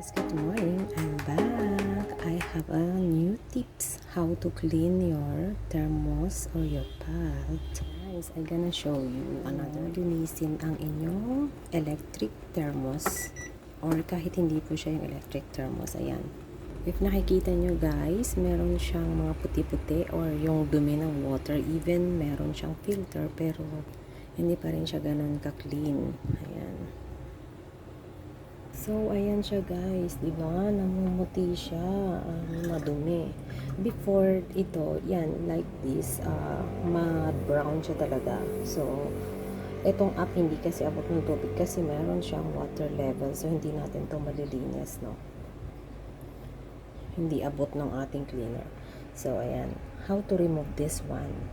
guys, good morning. I'm back. I have a new tips how to clean your thermos or your pot. Guys, I'm gonna show you another linisin ang inyong electric thermos or kahit hindi po siya yung electric thermos. Ayan. If nakikita nyo guys, meron siyang mga puti-puti or yung dumi ng water. Even meron siyang filter pero hindi pa rin siya ganun ka-clean. Ayan. So, ayan siya guys, di ba? Namumuti siya, madumi. Before ito, yan, like this, ma-brown siya talaga. So, itong app hindi kasi abot ng tubig kasi meron siyang water level. So, hindi natin to malilinis, no? Hindi abot ng ating cleaner. So, ayan. How to remove this one?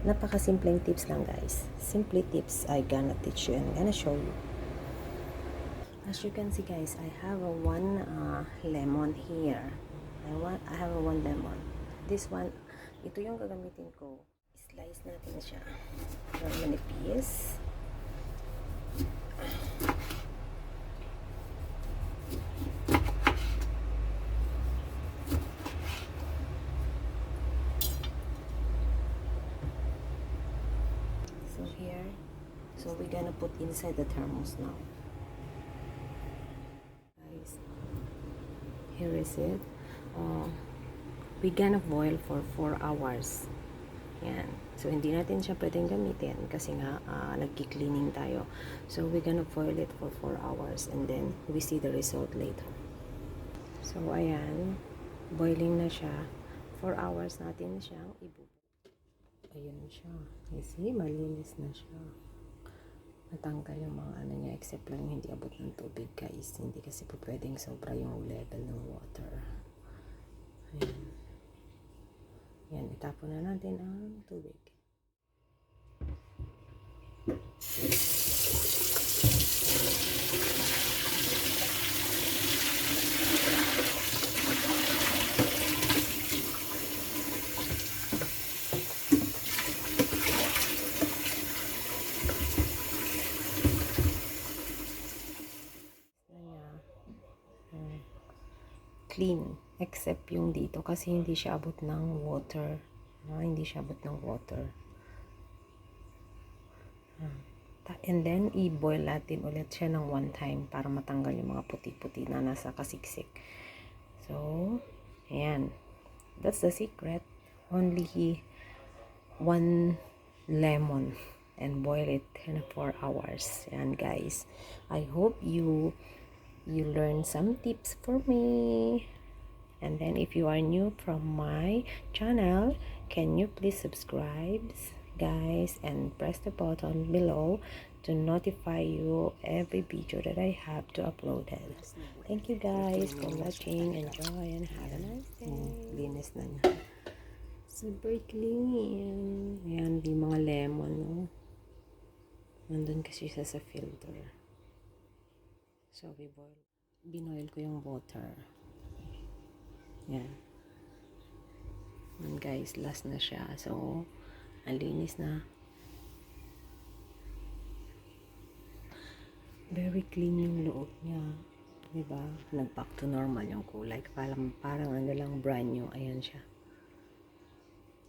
Napakasimpleng tips lang guys. Simple tips I gonna teach you and gonna show you. As you can see guys, I have a one lemon here. I have a one lemon. This one, ito yung gagamitin ko. Slice natin siya. How many pieces? So here, so we're gonna put inside the thermos now. Here is it. We're gonna boil for 4 hours. Yan. So, hindi natin siya pwedeng gamitin kasi nga nagki-cleaning tayo. So, we're gonna boil it for 4 hours and then we see the result later. So, ayan. Boiling na siya. 4 hours natin siyang ibubog. Ayun siya. You see? Malinis na siya. Natanggal yung mga ano niya except lang hindi abot ng tubig guys, hindi kasi po pwedeng sobra yung level ng water. Ayan. Yan, itapon na natin ang tubig. Clean except yung dito kasi hindi siya abot ng water, hindi siya abot ng water. And then i-boil natin ulit siya ng one time para matanggal yung mga puti-puti na nasa kasiksik. So ayan, that's the secret. Only 1 lemon and boil it in 4 hours. Ayan guys, I hope you learn some tips for me. And then if you are new from my channel, can you please subscribe guys and press the button below to notify you every video that I have to upload it. Thank you guys for watching. Enjoy and have a nice day. Linis na niya. Super clean. Ayan, yung mga lemon, no? Nandun kasi siya sa filter. So, binoil ko yung water. Yan. And guys, last na siya. So, ang linis na. Very clean yung loob niya. Diba? Nag-back to normal yung kulay. Parang ano lang, brand new. Ayan siya.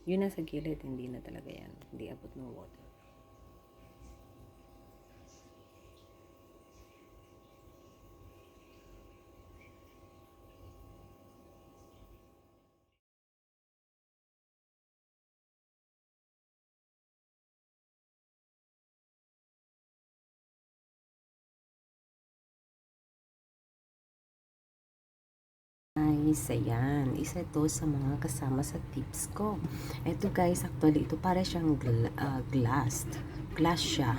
Yun nasa gilid, hindi na talaga yan. Hindi abot ng water. Guys, ayan. Isa to sa mga kasama sa tips ko. Ito guys, actually, ito para siyang glass. Glass siya.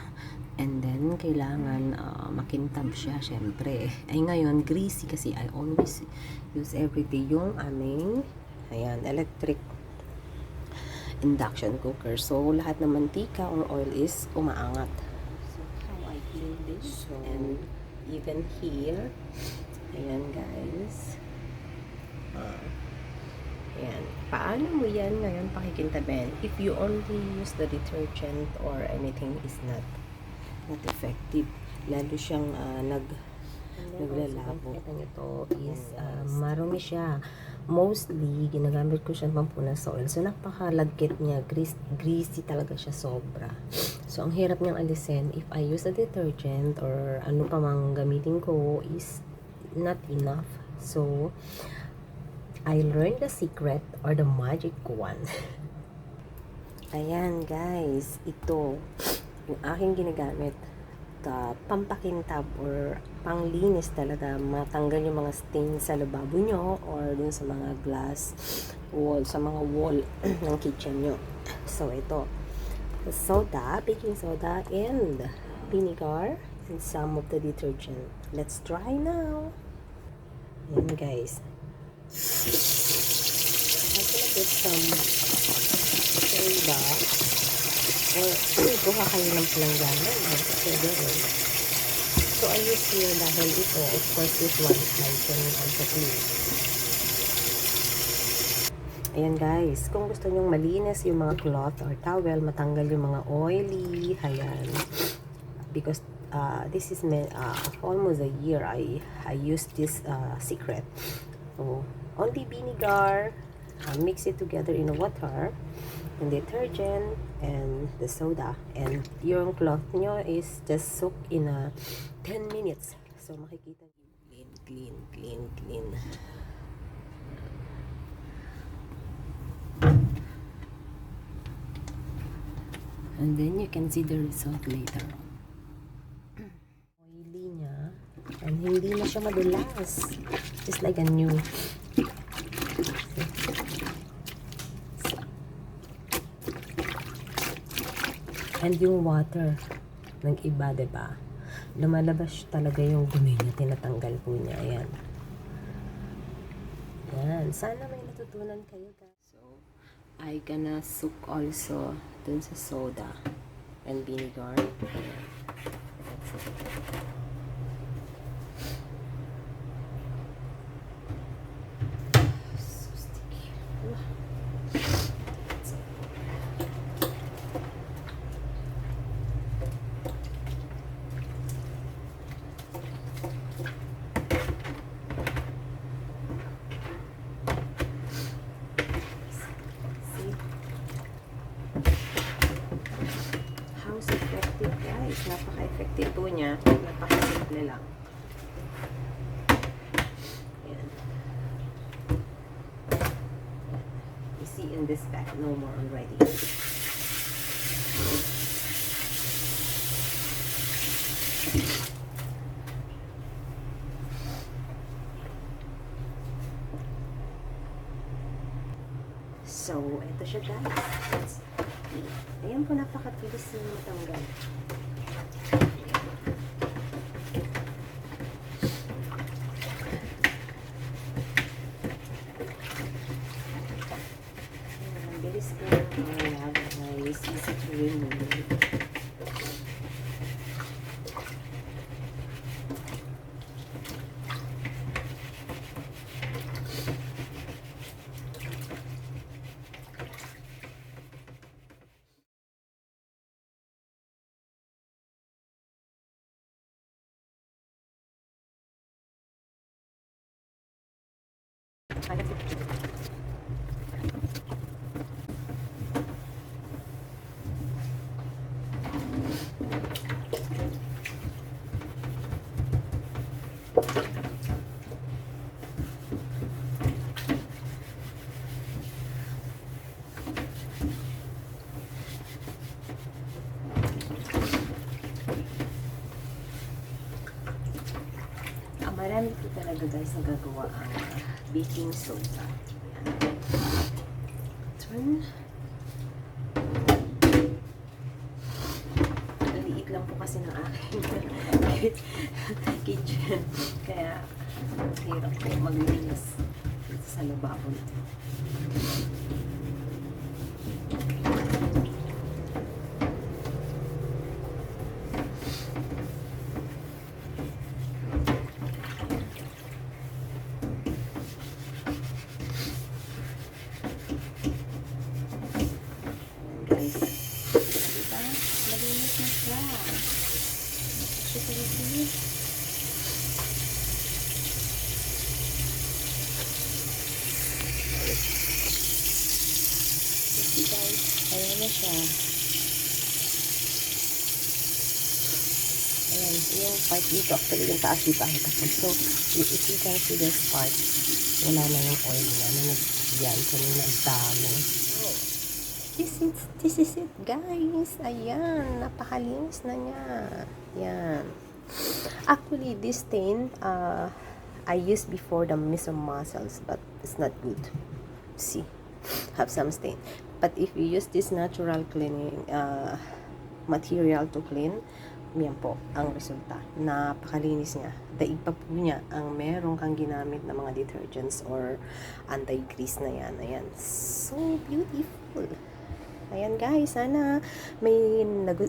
And then, kailangan makintab siya, syempre. Ay ngayon, greasy kasi I always use everyday yung aming, ayan, electric induction cooker. So, lahat ng mantika or oil is umaangat. So, how I clean this. And even here, ayan guys. Ayan. Paano mo yan ngayon pakikintabin? If you only use the detergent or anything is not effective. Lalo siyang naglalabo. Kita nyo to is marumi siya. Mostly, ginagamit ko siya pampunas sa oil. So, napakalagkit niya. Greasy talaga siya sobra. So, ang hirap niyang alisin. If I use a detergent or ano pa mang gamitin ko is not enough. So, I learned the secret or the magic one. Ayan guys, ito yung aking ginagamit. Pampakintab or panglinis talaga, matanggal yung mga stain sa lababo nyo or dun sa mga glass wall, sa mga wall ng kitchen nyo. So ito, soda, baking soda and vinegar and some of the detergent. Let's try now. Ayan guys, I'm gonna put some soda or kuha kayo ng palanggana. So, I use here dahil ito, of course, this one I can also clean. Ayan guys, kung gusto nyong malinis yung mga cloth or towel, matanggal yung mga oily, ayan. Because this is almost a year I used this secret. So, only vinegar, mix it together in water, and detergent, and the soda. And yung cloth nyo is just soak in 10 minutes. So, makikita nyo. Clean. And then you can see the result later. Oily niya. And hindi na siya madulas. Just like a new. And yung water, nag-iba, diba? Lumalabas talaga yung dumi na tinatanggal po niya. Ayan. Ayan. Sana may natutunan kayo, guys. So, I gonna soak also dun sa soda and vinegar. Ayan. So sticky. Effective guys, napaka-effective po niya, napaka-simple lang. Ayan. You see in this pack, no more already. So, ito siya guys. Ayan po, napakabilis yung matanggal. Ang bilis po yung guys. Easy to remove. Marami po talaga guys na gagawa ang baking soda. Turn. Liit lang po kasi ng aking kitchen. Kaya hirap po maglinis sa lababo nito. Ayan, yung part dito, actually yung taas dito ang tapos. So, if you can see this part, wala na yung oil niya na nagyan. Kanina ang dami. So, this is it, guys. Ayan, napakalinis na niya. Ayan. Actually, this stain, I used before the Mr. Muscles, but it's not good. See, have some stain. But if you use this natural cleaning material to clean, yan po ang resulta. Napakalinis niya. Daig pa po niya ang meron kang ginamit na mga detergents or anti-grease na yan. Ayan. So beautiful. Ayan guys, sana may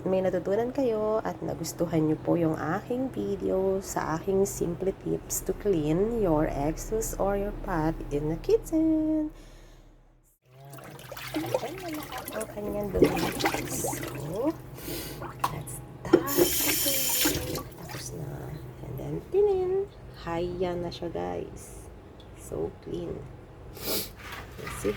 natutunan kayo at nagustuhan nyo po yung aking video sa aking simple tips to clean your exhaust or your pot in the kitchen. Ayan na lahat ang kanyang dumi. So, let's start. Tapos na. And then, tinin. Hayan na siya guys. So clean. Let's see.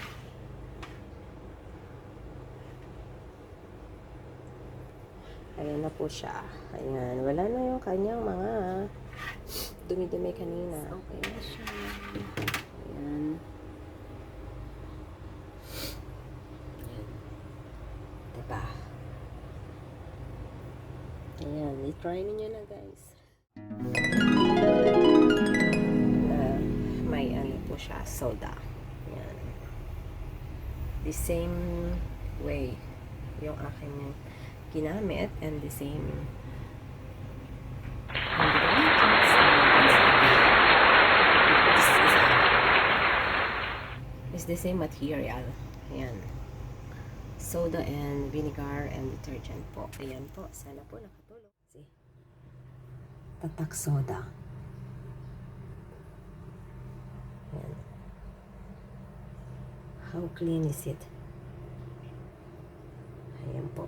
Ayan na po siya. Ayan. Wala na yung kanyang mga dumi-dumi kanina. Okay na siya. Ayan. Diba? Ayan. I-try ninyo na guys. May ano po siya. Soda. Ayan. The same way yung aking ginamit and the same ingredients. It's the same material. Ayan. Soda and vinegar and detergent po. Ayan po. Sana po nakatulong. See? Tatak soda. Ayan. How clean is it? Ayan po.